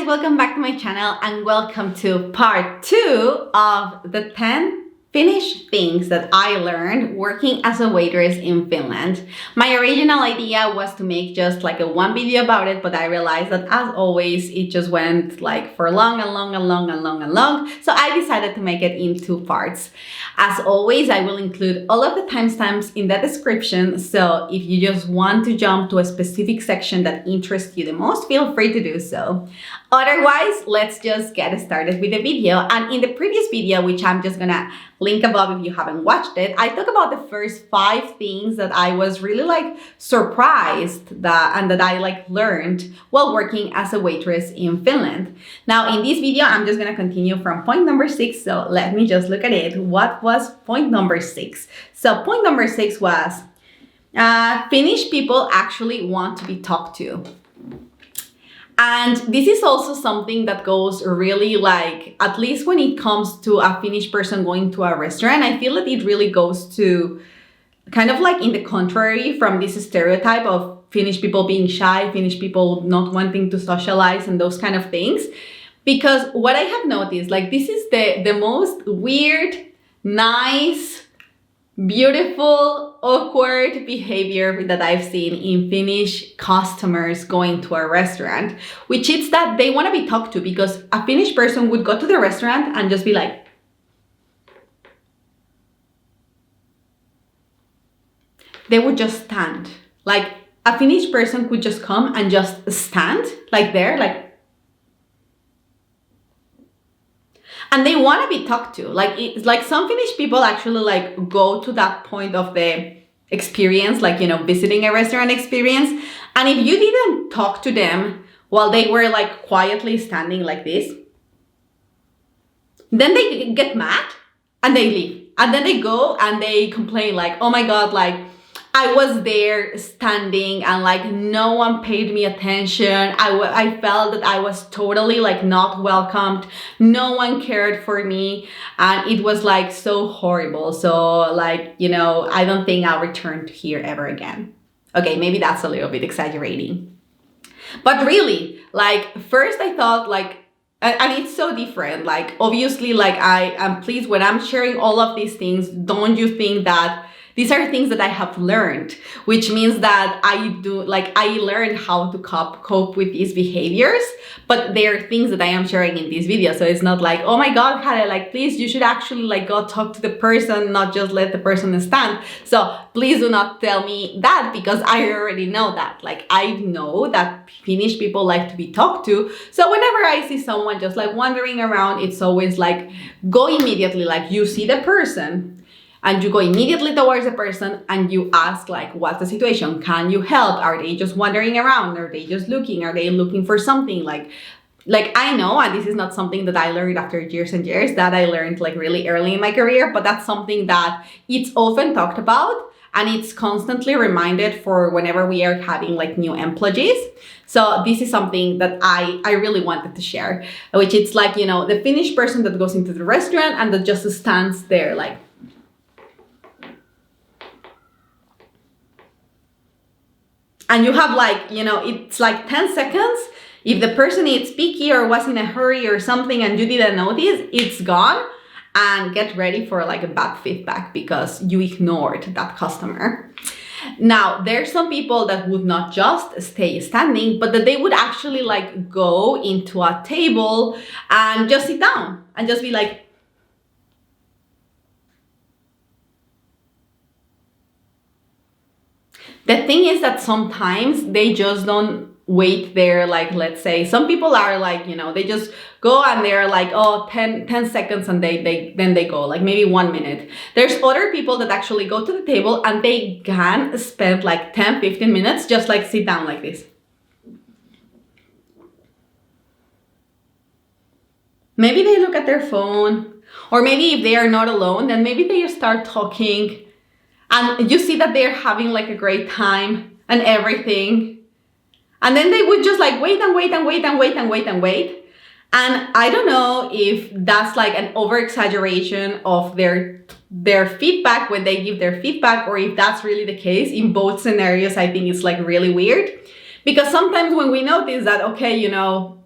guys, welcome back to my channel and welcome to part 2 of the 10 Finnish things that I learned working as a waitress in Finland. My original idea was to make just like a one video about it, but I realized that as always, it just went like for long. So I decided to make it in 2 parts. As always, I will include all of the timestamps in the description. So if you just want to jump to a specific section that interests you the most, feel free to do so. Otherwise, let's just get started with the video. And in the previous video, which I'm just gonna link above if you haven't watched it, I talked about the first 5 things that I was really like surprised that I like learned while working as a waitress in Finland. Now in this video, I'm just gonna continue from point number 6. So let me just look at it. What was point number 6? So point number 6 was Finnish people actually want to be talked to. And this is also something that goes really like, at least when it comes to a Finnish person going to a restaurant, I feel that it really goes to kind of like in the contrary from this stereotype of Finnish people being shy, Finnish people not wanting to socialize and those kind of things. Because what I have noticed, like this is the most weird, nice, beautiful, awkward behavior that I've seen in Finnish customers going to a restaurant, which is that they want to be talked to, because a Finnish person would go to the restaurant and just be like, they would just stand. Like a Finnish person could just come and just stand like there, like, and they want to be talked to. Like it's like some Finnish people actually like go to that point of the experience, like, you know, visiting a restaurant experience. And if you didn't talk to them while they were like quietly standing like this, then they get mad and they leave. And then they go and they complain like, oh my God, like I was there standing and like no one paid me attention. I felt that I was totally like not welcomed. No one cared for me and it was like so horrible. So like, you know, I don't think I'll return to here ever again. Okay, maybe that's a little bit exaggerating. But really, like first I thought like, and it's so different. Like obviously like I am pleased when I'm sharing all of these things. Don't you think that these are things that I have learned, which means that I learned how to cope with these behaviors, but they are things that I am sharing in this video. So it's not like, oh my God, Kare, like, please, you should actually like go talk to the person, not just let the person stand. So please do not tell me that, because I already know that. Like, I know that Finnish people like to be talked to. So whenever I see someone just like wandering around, it's always like, go immediately, like you see the person, and you go immediately towards the person and you ask like, what's the situation? Can you help? Are they just wandering around? Are they just looking? Are they looking for something? Like I know, and this is not something that I learned after years and years, that I learned like really early in my career, but that's something that it's often talked about and it's constantly reminded for whenever we are having like new employees. So this is something that I really wanted to share, which it's like, you know, the Finnish person that goes into the restaurant and that just stands there like, and you have like, you know, it's like 10 seconds. If the person is picky or was in a hurry or something and you didn't notice, it's gone. And get ready for like a bad feedback because you ignored that customer. Now, there's some people that would not just stay standing, but that they would actually like go into a table and just sit down and just be like, the thing is that sometimes they just don't wait there. Like, let's say some people are like, you know, they just go and they're like, oh, 10 seconds and then they go like maybe 1 minute. There's other people that actually go to the table and they can spend like 10-15 minutes just like sit down like this. Maybe they look at their phone, or maybe if they are not alone, then maybe they start talking. And you see that they're having like a great time and everything. And then they would just like wait and wait and wait and wait and wait and wait. And I don't know if that's like an over exaggeration of their feedback when they give their feedback, or if that's really the case. In both scenarios, I think it's like really weird. Because sometimes when we notice that, okay, you know,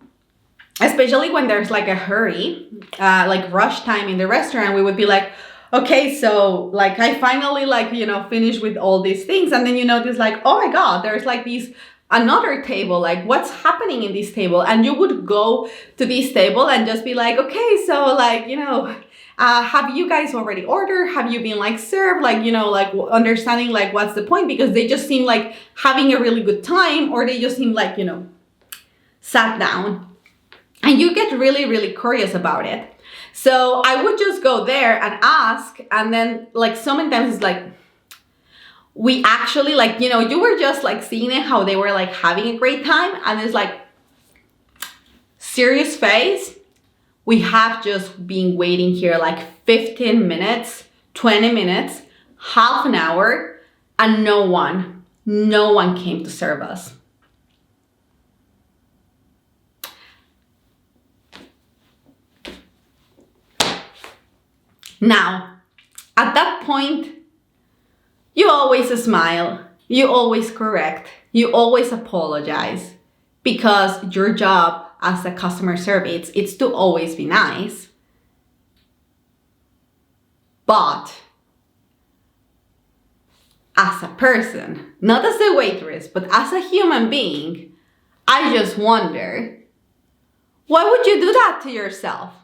especially when there's like a hurry, like rush time in the restaurant, we would be like, okay, so like I finally like, finished with all these things. And then you notice like, oh my God, there's like another table, like what's happening in this table? And you would go to this table and just be like, okay, so like, have you guys already ordered? Have you been like served? Like, like understanding like what's the point? Because they just seem like having a really good time, or they just seem like, sat down. And you get really, really curious about it. So I would just go there and ask, and then like so many times it's like, we actually like, you were just like seeing it, how they were like having a great time. And it's like, serious face, we have just been waiting here like 15 minutes, 20 minutes, half an hour, and no one came to serve us. Now, at that point, you always smile, you always correct, you always apologize, because your job as a customer service, it's to always be nice. But as a person, not as a waitress, but as a human being, I just wonder, why would you do that to yourself?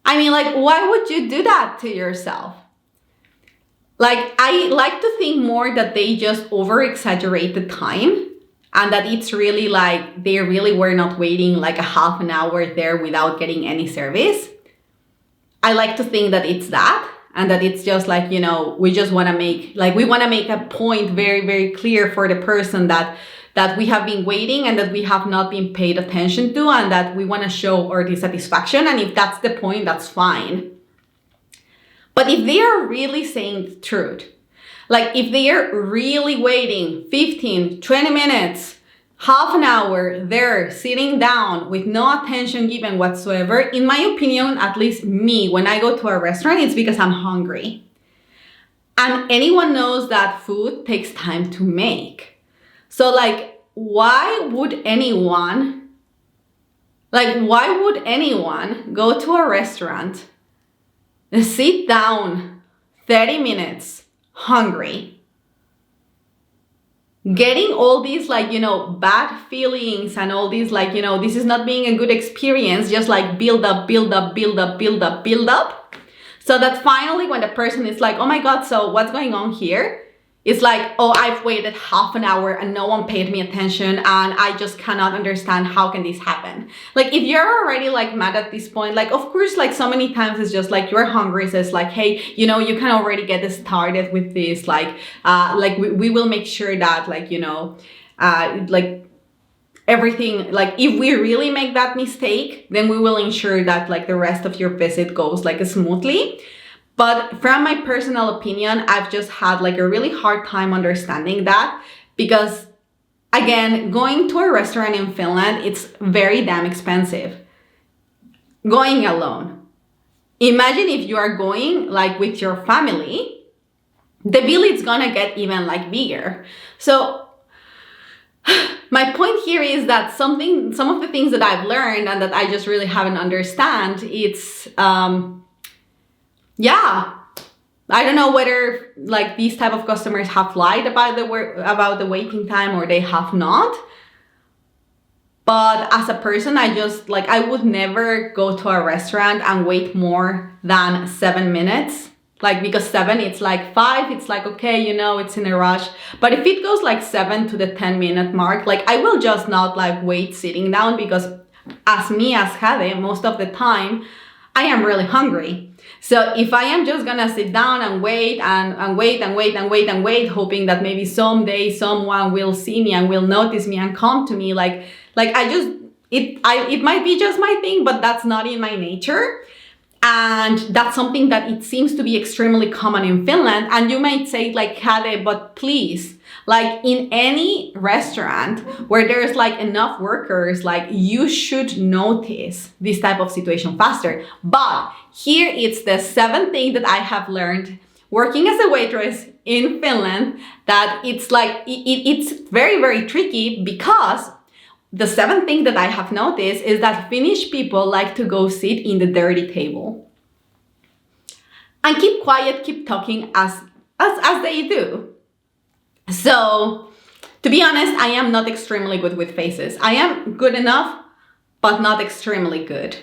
I mean, like, why would you do that to yourself? Like, I like to think more that they just over-exaggerate the time, and that it's really like they really were not waiting like a half an hour there without getting any service. I like to think that it's that, and that it's just like, we just want to make, like, we want to make a point very, very clear for the person that we have been waiting and that we have not been paid attention to, and that we want to show our dissatisfaction. And if that's the point, that's fine. But if they are really saying the truth, like if they are really waiting 15, 20 minutes, half an hour there sitting down with no attention given whatsoever, in my opinion, at least me, when I go to a restaurant, it's because I'm hungry. And anyone knows that food takes time to make. So like, why would anyone go to a restaurant, sit down 30 minutes, hungry, getting all these like, bad feelings and all these like, this is not being a good experience, just like build up, so that finally when the person is like, oh my God, so what's going on here? It's like, oh, I've waited half an hour and no one paid me attention, and I just cannot understand how can this happen. Like, if you're already like mad at this point, like, of course, like so many times it's just like you're hungry, so it's like, hey, you can already get started with this, like we will make sure that like, like everything, like if we really make that mistake, then we will ensure that like the rest of your visit goes like smoothly. But from my personal opinion, I've just had like a really hard time understanding that, because again, going to a restaurant in Finland, it's very damn expensive. Going alone. Imagine if you are going like with your family, the bill is gonna get even like bigger. So my point here is that some of the things that I've learned and that I just really haven't understand, it's yeah, I don't know whether like these type of customers have lied about the waiting time, or they have not. But as a person, I would never go to a restaurant and wait more than 7 minutes. Like, because 7, it's like 5, it's like, okay, it's in a rush. But if it goes like 7 to the 10-minute mark, like I will just not like wait sitting down, because as Jade, most of the time, I am really hungry. So if I am just gonna sit down and wait and wait, hoping that maybe someday someone will see me and will notice me and come to me, it might be just my thing, but that's not in my nature. And that's something that it seems to be extremely common in Finland. And you might say like, Jade, but please, like in any restaurant where there's like enough workers, like you should notice this type of situation faster. But here it's the 7th thing that I have learned working as a waitress in Finland, that it's like, it's very, very tricky, because the seventh thing that I have noticed is that Finnish people like to go sit in the dirty table and keep quiet, keep talking as they do. So, to be honest, I am not extremely good with faces. I am good enough, but not extremely good.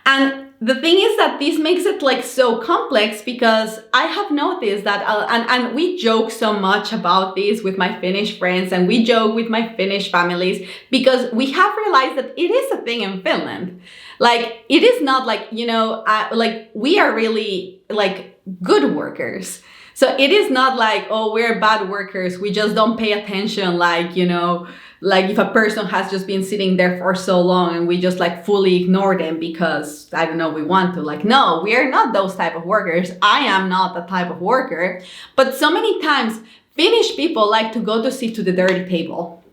And the thing is that this makes it like so complex because I have noticed that, and we joke so much about this with my Finnish friends and we joke with my Finnish families because we have realized that it is a thing in Finland. Like, it is not like, like we are really like good workers. So it is not like, oh, we're bad workers. We just don't pay attention. Like, like if a person has just been sitting there for so long and we just like fully ignore them because, I don't know, we want to. Like, no, we are not those type of workers. I am not that type of worker. But so many times Finnish people like to go to sit to the dirty table.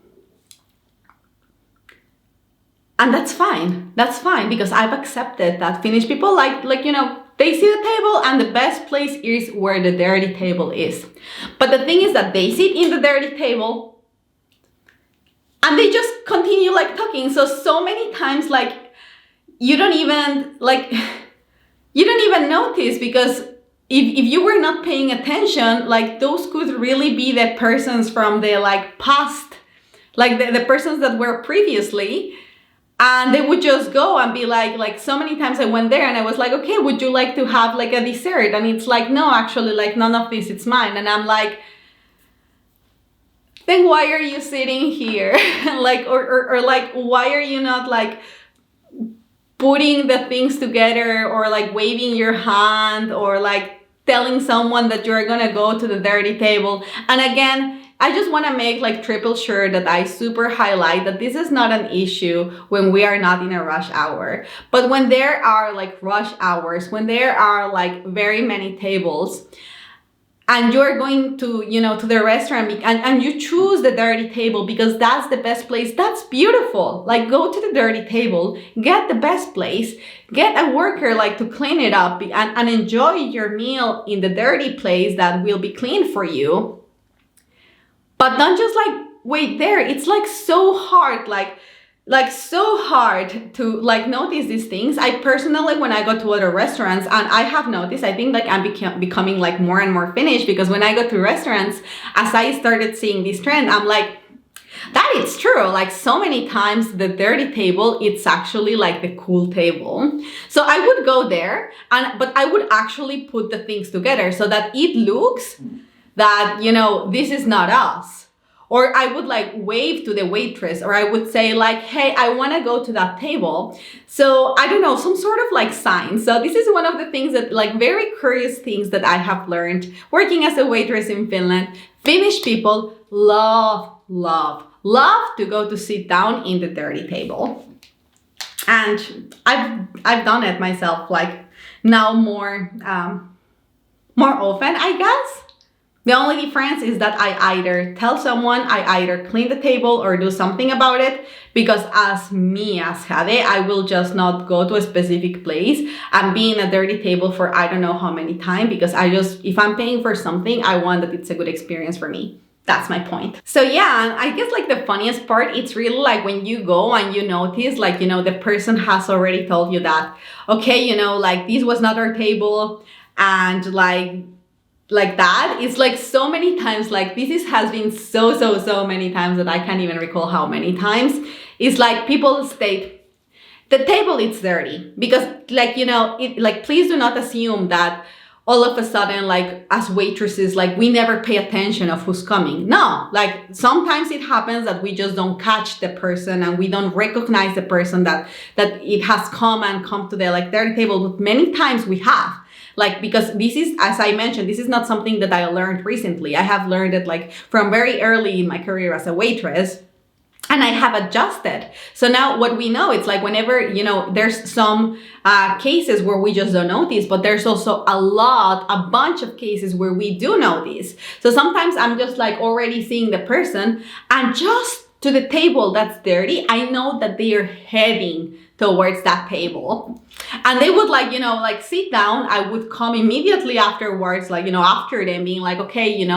And that's fine. That's fine because I've accepted that Finnish people like, they see the table and the best place is where the dirty table is. But the thing is that they sit in the dirty table and they just continue like talking. So many times like you don't even notice because if you were not paying attention, like those could really be the persons from the like past, like the persons that were previously. And they would just go and be like so many times I went there and I was like, okay, would you like to have like a dessert? And it's like, no, actually, like none of this, it's mine. And I'm like, then why are you sitting here? Like, or like, why are you not like putting the things together or like waving your hand or like telling someone that you're gonna go to the dirty table? And again, I just want to make like triple sure that I super highlight that this is not an issue when we are not in a rush hour. But when there are like rush hours, when there are like very many tables and you're going to, to the restaurant and you choose the dirty table because that's the best place, that's beautiful. Like go to the dirty table, get the best place, get a worker like to clean it up and enjoy your meal in the dirty place that will be clean for you. But don't just like wait there. It's like so hard, like so hard to like notice these things. I personally, when I go to other restaurants, and I have noticed, I think like I'm becoming like more and more Finnish because when I go to restaurants, as I started seeing this trend, I'm like, that is true. Like so many times the dirty table, it's actually like the cool table. So I would go there but I would actually put the things together so that it looks that, this is not us. Or I would like wave to the waitress, or I would say like, hey, I want to go to that table. So I don't know, some sort of like sign. So this is one of the things that like very curious things that I have learned working as a waitress in Finland. Finnish people love to go to sit down in the dirty table. And I've done it myself like now more often, I guess. The only difference is that I either tell someone, I either clean the table or do something about it, because as Jade, I will just not go to a specific place and be in a dirty table for I don't know how many times, because if I'm paying for something, I want that it's a good experience for me. That's my point. So yeah, I guess like the funniest part, it's really like when you go and you notice like, the person has already told you that, okay, like this was not our table, and like that. It's like so many times, like has been so many times that I can't even recall how many times. It's like people state, the table is dirty, because like, please do not assume that all of a sudden, like as waitresses, like we never pay attention of who's coming. No, like sometimes it happens that we just don't catch the person and we don't recognize the person that it has come to the like dirty table, but many times we have. Like, because this is, as I mentioned, this is not something that I learned recently. I have learned it like from very early in my career as a waitress, and I have adjusted. So now what we know, it's like whenever, there's some cases where we just don't notice, but there's also a bunch of cases where we do notice. So sometimes I'm just like already seeing the person, and just to the table that's dirty, I know that they are heading towards that table. And they would like sit down. I would come immediately afterwards, after them being like, okay,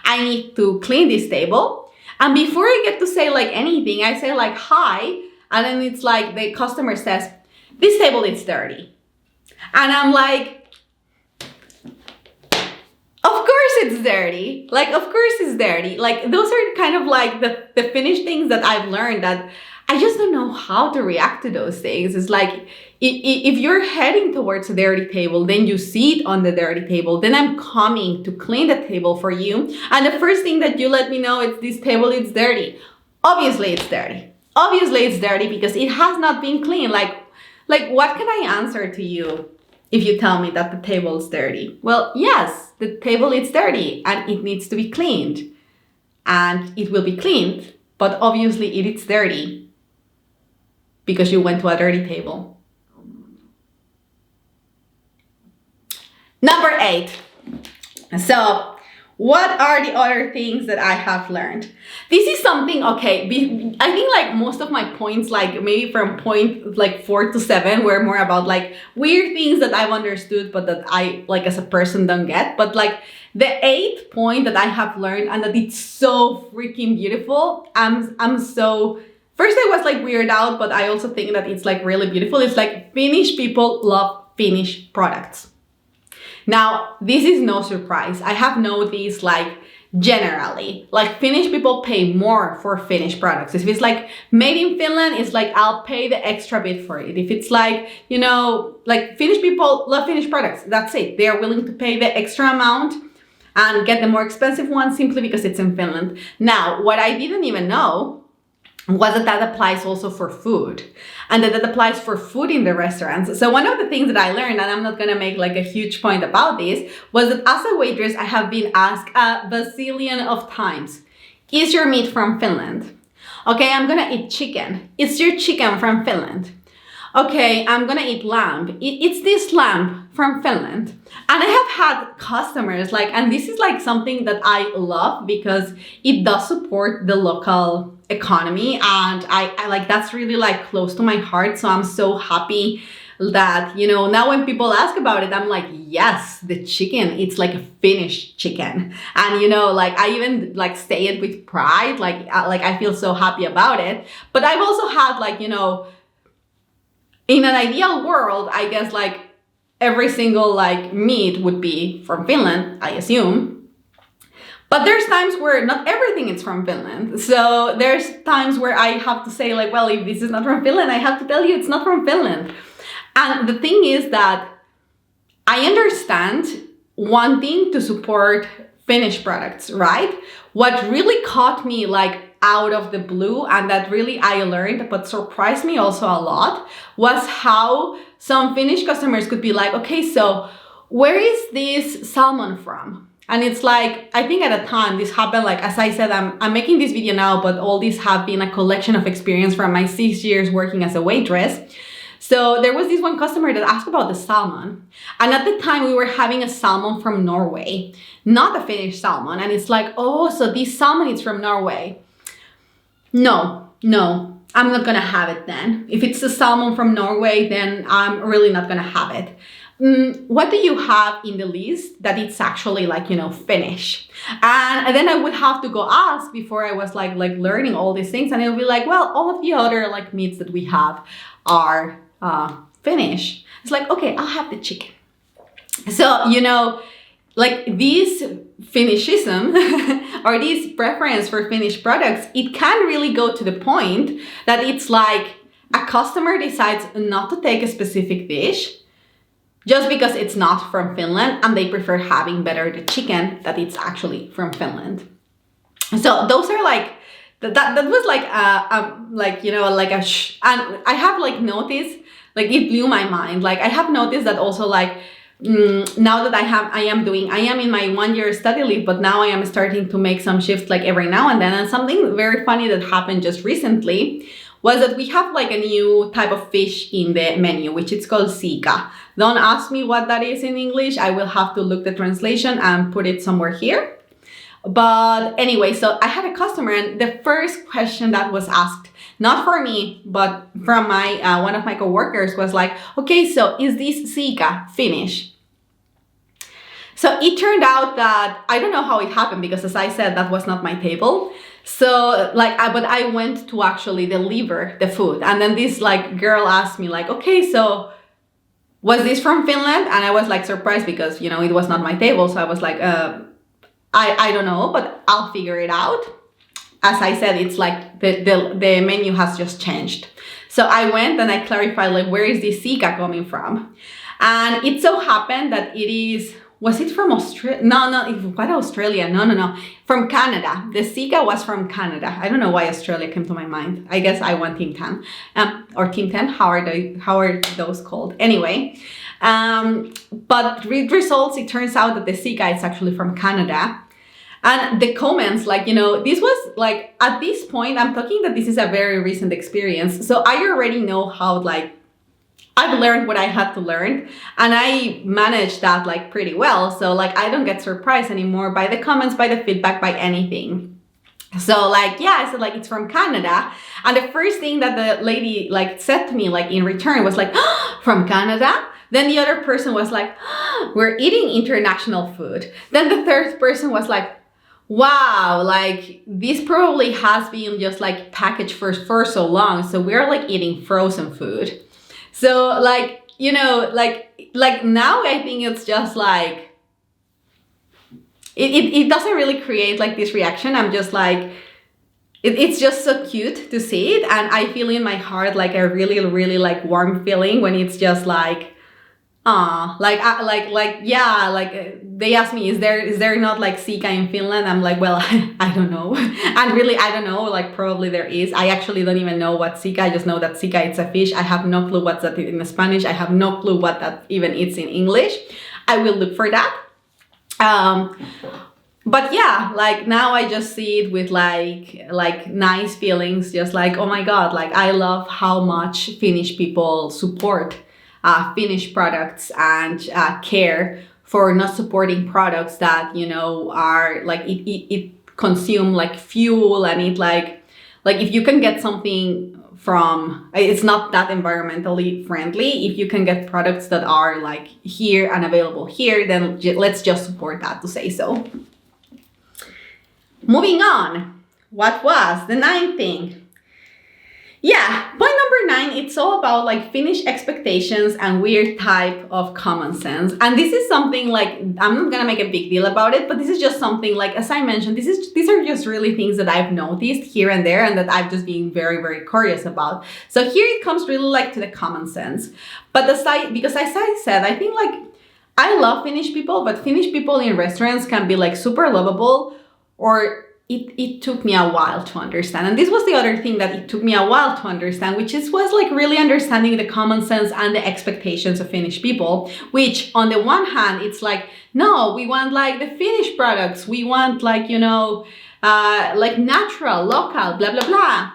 I need to clean this table. And before I get to say like anything, I say like hi, and then it's like the customer says, this table is dirty. And I'm like, of course it's dirty. Like, of course it's dirty. Like, those are kind of like the Finnish things that I've learned that I just don't know how to react to those things. It's like, if you're heading towards a dirty table, then you see it on the dirty table, then I'm coming to clean the table for you. And the first thing that you let me know is this table is dirty. Obviously it's dirty. Obviously it's dirty because it has not been cleaned. Like what can I answer to you if you tell me that the table is dirty? Well, yes, the table is dirty and it needs to be cleaned. And it will be cleaned, but obviously it is dirty because you went to a dirty table. Number 8. So, what are the other things that I have learned? This is something, okay, I think like most of my points, like maybe from point like 4 to 7 were more about like weird things that I've understood, but that I like as a person don't get. But like the 8th point that I have learned and that it's so freaking beautiful, I'm so, first I was like weirded out, but I also think that it's like really beautiful. It's like Finnish people love Finnish products. Now, this is no surprise. I have noticed like generally, like Finnish people pay more for Finnish products. If it's like made in Finland, it's like I'll pay the extra bit for it. If it's like, you know, like Finnish people love Finnish products, that's it. They are willing to pay the extra amount and get the more expensive one simply because it's in Finland. Now, what I didn't even know was that applies also for food, and that applies for food in the restaurants. So one of the things that I learned, and I'm not gonna make like a huge point about this, was that as a waitress, I have been asked a bazillion of times, is your meat from Finland? Okay, I'm gonna eat chicken. Is your chicken from Finland? Okay, I'm gonna eat lamb. It's this lamb from Finland. And I have had customers like, and this is like something that I love because it does support the local economy, and I like, that's really like close to my heart. So I'm so happy that, you know, now when people ask about it, I'm like, yes, the chicken, it's like a Finnish chicken. And, you know, like I even like say it with pride, like I feel so happy about it. But I've also had like, you know, in an ideal world, I guess like every single like meat would be from Finland, I assume. But there's times where not everything is from Finland. So there's times where I have to say like, well, if this is not from Finland, I have to tell you it's not from Finland. And the thing is that I understand wanting to support Finnish products, right? What really caught me like out of the blue, and that really I learned, but surprised me also a lot, was how some Finnish customers could be like, okay, so where is this salmon from? And it's like, I think at a time this happened, like, as I said, I'm making this video now, but all these have been a collection of experience from my 6 years working as a waitress. So there was this one customer that asked about the salmon. And at the time we were having a salmon from Norway, not a Finnish salmon. And it's like, oh, so this salmon is from Norway. No, I'm not gonna have it then. If it's a salmon from Norway, then I'm really not gonna have it. What do you have in the list that it's actually like, you know, Finnish? And then I would have to go ask before I was like learning all these things, and it'll be like, well, all of the other like meats that we have are Finnish. It's like, okay, I'll have the chicken. So, you know, like this Finnishism or this preference for Finnish products, it can really go to the point that it's like a customer decides not to take a specific dish just because it's not from Finland, and they prefer having better the chicken that it's actually from Finland. So those are like, that was like, you know, like and I have like noticed, like it blew my mind. Like I have noticed that also like, now that I am in my 1 year study leave, but now I am starting to make some shifts like every now and then. And something very funny that happened just recently was that we have like a new type of fish in the menu, which it's called sika. Don't ask me what that is in English. I will have to look the translation and put it somewhere here. But anyway, so I had a customer, and the first question that was asked, not for me, but from my one of my coworkers, was like, okay, so is this sika Finnish? So it turned out that, I don't know how it happened, because as I said, that was not my table. So like, but I went to actually deliver the food. And then this like girl asked me like, okay, so was this from Finland? And I was like surprised because, you know, it was not my table. So I was like, I don't know, but I'll figure it out. As I said, it's like the menu has just changed. So I went and I clarified like, where is this sika coming from? And it so happened that it is, was it from Australia? What Australia? No. From Canada. The sika was from Canada. I don't know why Australia came to my mind. I guess I want Team 10. Or Team 10, how are those called? Anyway, but with results, it turns out that the sika is actually from Canada. And the comments, like, you know, this was like, at this point, I'm talking that this is a very recent experience. So I already know how, like, I've learned what I had to learn, and I managed that like pretty well. So like, I don't get surprised anymore by the comments, by the feedback, by anything. So like, yeah, I said like, it's from Canada. And the first thing that the lady like said to me, like in return, was like, oh, from Canada? Then the other person was like, oh, we're eating international food. Then the third person was like, wow, like this probably has been just like packaged for so long. So we're like eating frozen food. So like, you know, like now I think it's just like, it doesn't really create like this reaction. I'm just like, it's just so cute to see it. And I feel in my heart like a really, really like warm feeling when it's just like, yeah, like they asked me, is there not like sika in Finland? I'm like, well, I don't know. And really, I don't know, like probably there is. I actually don't even know what sika. I just know that sika, it's a fish. I have no clue what's that in Spanish. I have no clue what that even is in English. I will look for that. But yeah, like now I just see it with like nice feelings, just like, oh my God, like I love how much Finnish people support Finnish products and care for not supporting products that, you know, are like, it consume like fuel, and it like if you can get something from, it's not that environmentally friendly, if you can get products that are like here and available here, then let's just support that, to say so. Moving on, what was the ninth thing? Yeah, point number 9, it's all about like Finnish expectations and weird type of common sense. And this is something like, I'm not gonna make a big deal about it, but this is just something like, as I mentioned, these are just really things that I've noticed here and there and that I've just been very, very curious about. So here it comes really like to the common sense. But because as I said, I think like, I love Finnish people, but Finnish people in restaurants can be like super lovable, or it took me a while to understand. And this was the other thing that it took me a while to understand, which was like really understanding the common sense and the expectations of Finnish people, which on the one hand, it's like, no, we want like the Finnish products. We want like, you know, like natural, local, blah, blah, blah.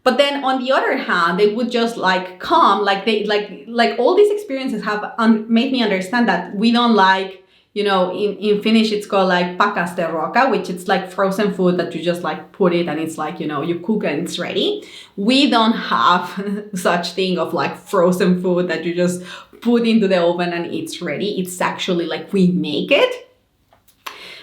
But then on the other hand, they would just like come, like they, like all these experiences have made me understand that we don't like, you know, in Finnish, it's called like pakasteruoka, which it's like frozen food that you just like put it and it's like, you know, you cook and it's ready. We don't have such thing of like frozen food that you just put into the oven and it's ready. It's actually like we make it.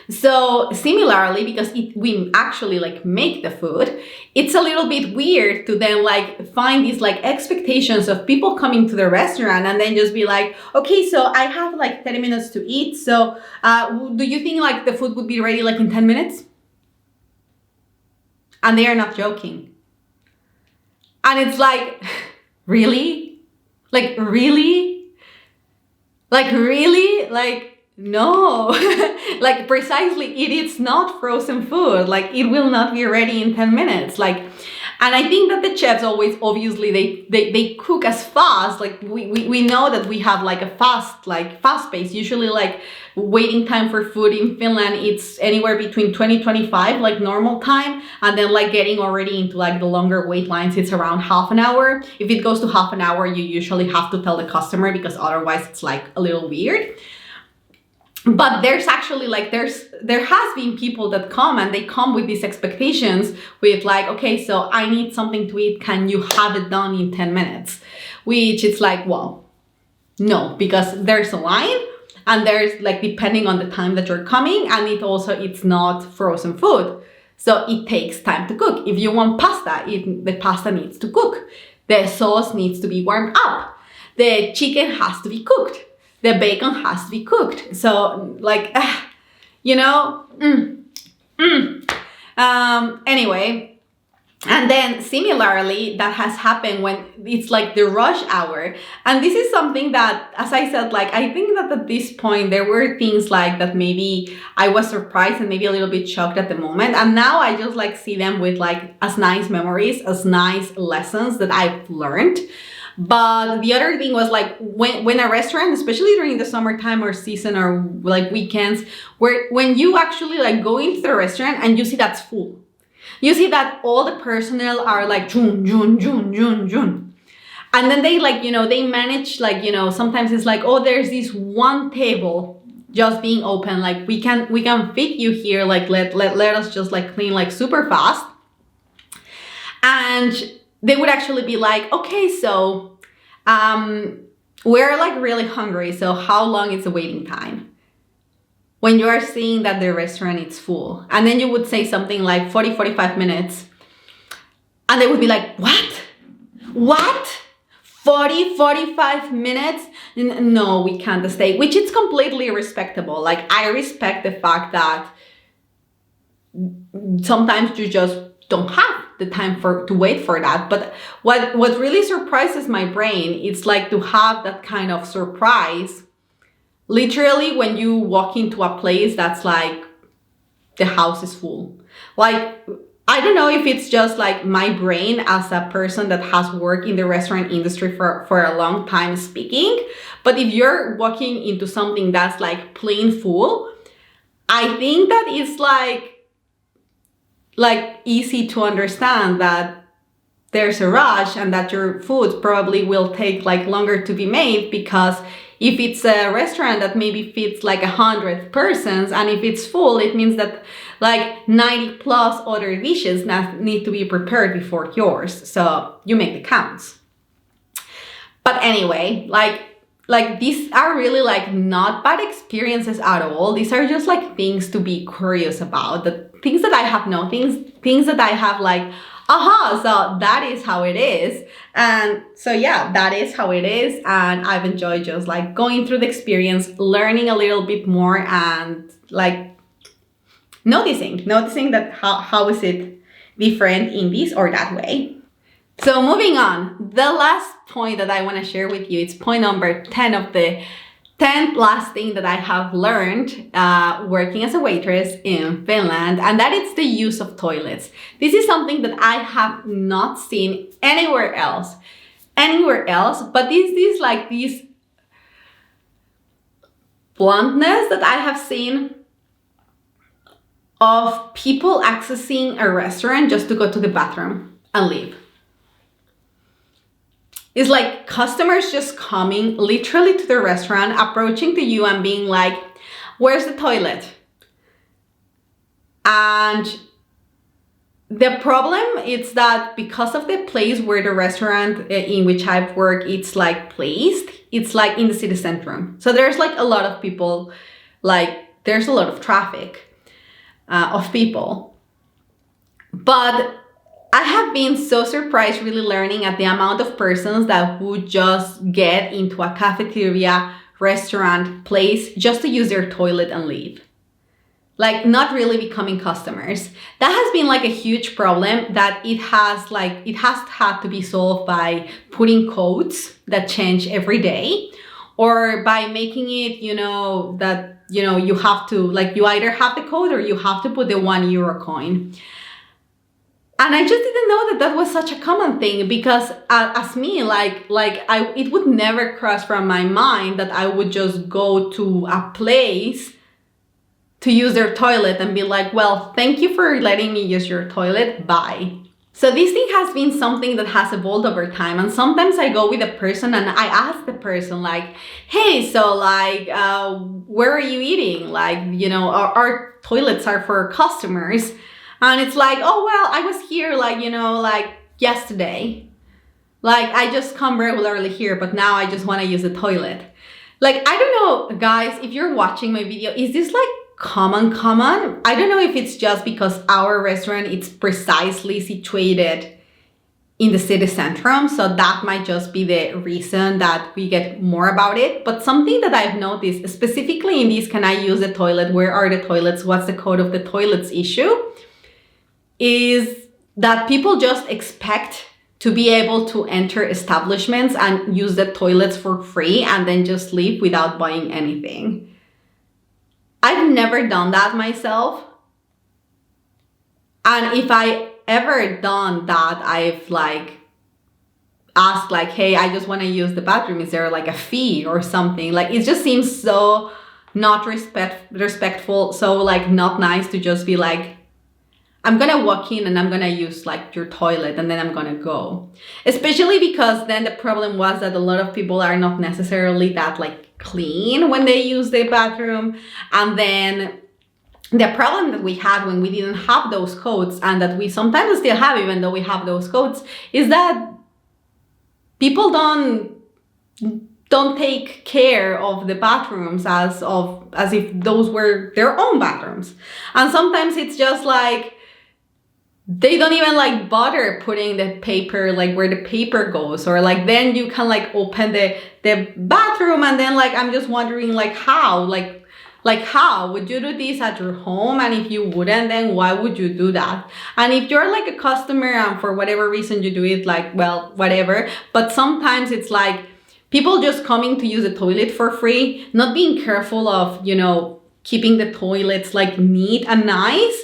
So similarly, because we actually like make the food, it's a little bit weird to then like find these like expectations of people coming to the restaurant and then just be like, okay, so I have like 30 minutes to eat. So do you think like the food would be ready like in 10 minutes? And they are not joking. And it's like, really? Like, really? Like, really? Like, no, like precisely, it is not frozen food. Like it will not be ready in 10 minutes. Like, and I think that the chefs always, obviously they cook as fast. Like we know that we have like a fast pace. Usually like waiting time for food in Finland, it's anywhere between 20-25, like normal time. And then like getting already into like the longer wait lines, it's around half an hour. If it goes to half an hour, you usually have to tell the customer because otherwise it's like a little weird. But there's actually like, there has been people that come and they come with these expectations with like, okay, so I need something to eat. Can you have it done in 10 minutes? Which it's like, well, no, because there's a line and there's like, depending on the time that you're coming, and it's not frozen food. So it takes time to cook. If you want pasta, the pasta needs to cook. The sauce needs to be warmed up. The chicken has to be cooked. The bacon has to be cooked. So like, anyway, and then similarly, that has happened when it's like the rush hour. And this is something that, as I said, like, I think that at this point, there were things like that maybe I was surprised and maybe a little bit shocked at the moment. And now I just like see them with like as nice memories, as nice lessons that I've learned. But the other thing was like when a restaurant, especially during the summertime or season or like weekends, when you actually like go into the restaurant and you see that's full. You see that all the personnel are like, June. And then they like, they manage like, sometimes it's like, oh, there's this one table just being open. Like we can fit you here. Like let us just like clean like super fast. And they would actually be like, okay, so we're like really hungry. So how long is the waiting time? When you are seeing that the restaurant is full. And then you would say something like 40, 45 minutes. And they would be like, what? 40, 45 minutes? No, we can't stay, which is completely respectable. Like I respect the fact that sometimes you just don't have the time to wait for that. But what really surprises my brain, it's like to have that kind of surprise literally when you walk into a place that's like the house is full. Like, I don't know if it's just like my brain as a person that has worked in the restaurant industry for a long time speaking, but if you're walking into something that's like plain full, I think that it's like easy to understand that there's a rush and that your food probably will take like longer to be made, because if it's a restaurant that maybe fits like 100 persons, and if it's full, it means that like 90 plus other dishes need to be prepared before yours. So you make the counts. But anyway, like these are really like not bad experiences at all. These are just like things to be curious about, the things that I have known, things that I have like, so that is how it is. And so yeah, that is how it is. And I've enjoyed just like going through the experience, learning a little bit more, and like noticing that how is it different in this or that way. So moving on, the last point that I want to share with you, it's point number 10 of the 10th last thing that I have learned working as a waitress in Finland, and that is the use of toilets. This is something that I have not seen anywhere else, but this bluntness that I have seen of people accessing a restaurant just to go to the bathroom and leave. It's like customers just coming literally to the restaurant, approaching to you and being like, where's the toilet? And the problem is that because of the place where the restaurant in which I've worked, it's like placed, it's like in the city center. So there's like a lot of people, like there's a lot of traffic of people. But I have been so surprised really learning at the amount of persons that would just get into a cafeteria, restaurant, place just to use their toilet and leave. Like not really becoming customers. That has been like a huge problem that it has had to be solved by putting codes that change every day, or by making it, that, you have to, like, you either have the code or you have to put the €1 coin. And I just didn't know that was such a common thing, because as me, it would never cross from my mind that I would just go to a place to use their toilet and be like, well, thank you for letting me use your toilet, bye. So this thing has been something that has evolved over time. And sometimes I go with a person and I ask the person like, hey, so like, where are you eating? Like, our toilets are for customers. And it's like, oh, well, I was here like yesterday. Like, I just come regularly here, but now I just want to use the toilet. Like, I don't know, guys, if you're watching my video, is this like common. I don't know if it's just because our restaurant it's precisely situated in the city centrum, so that might just be the reason that we get more about it. But something that I've noticed, specifically in this can I use the toilet, where are the toilets, what's the code of the toilets issue, is that people just expect to be able to enter establishments and use the toilets for free and then just leave without buying anything. I've never done that myself. And if I ever done that, I've like asked like, hey, I just want to use the bathroom. Is there like a fee or something? Like, it just seems so not respectful, so like not nice to just be like, I'm gonna walk in and I'm gonna use like your toilet and then I'm gonna go. Especially because then the problem was that a lot of people are not necessarily that like clean when they use the bathroom. And then the problem that we had when we didn't have those codes, and that we sometimes still have even though we have those codes, is that people don't take care of the bathrooms as if those were their own bathrooms. And sometimes it's just like they don't even like bother putting the paper like where the paper goes, or like then you can like open the bathroom and then like I'm just wondering like how how would you do this at your home? And if you wouldn't, then why would you do that? And if you're like a customer and for whatever reason you do it, like, well, whatever. But sometimes it's like people just coming to use the toilet for free, not being careful of, you know, keeping the toilets like neat and nice,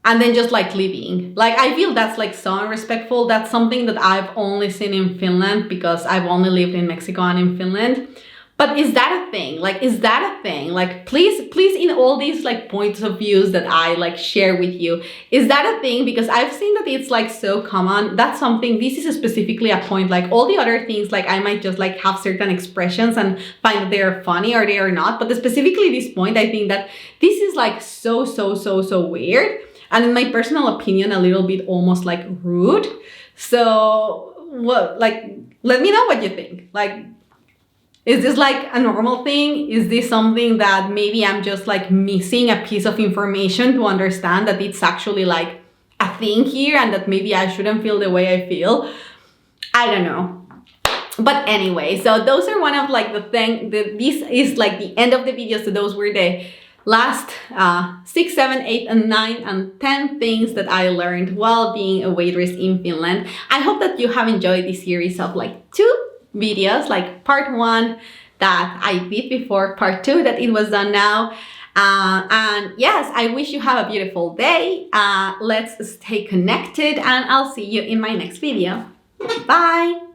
and then just like leaving. Like, I feel that's like so unrespectful. That's something that I've only seen in Finland because I've only lived in Mexico and in Finland. But is that a thing? Like, is that a thing? Like, please, in all these like points of views that I like share with you, is that a thing? Because I've seen that it's like so common. That's something, this is specifically a point. Like all the other things, like I might just like have certain expressions and find that they are funny or they are not. But specifically this point, I think that this is like so weird. And in my personal opinion, a little bit almost like rude. So what, like, let me know what you think. Like, is this like a normal thing? Is this something that maybe I'm just like missing a piece of information to understand that it's actually like a thing here and that maybe I shouldn't feel the way I feel? I don't know. But anyway, so those are one of like the thing that this is like the end of the video. So those were the last 6, 7, 8, and 9, and 10 things that I learned while being a waitress in Finland. I hope that you have enjoyed this series of like 2 videos, like part 1 that I did before, part 2 that it was done now. And yes, I wish you have a beautiful day. Let's stay connected and I'll see you in my next video. Bye!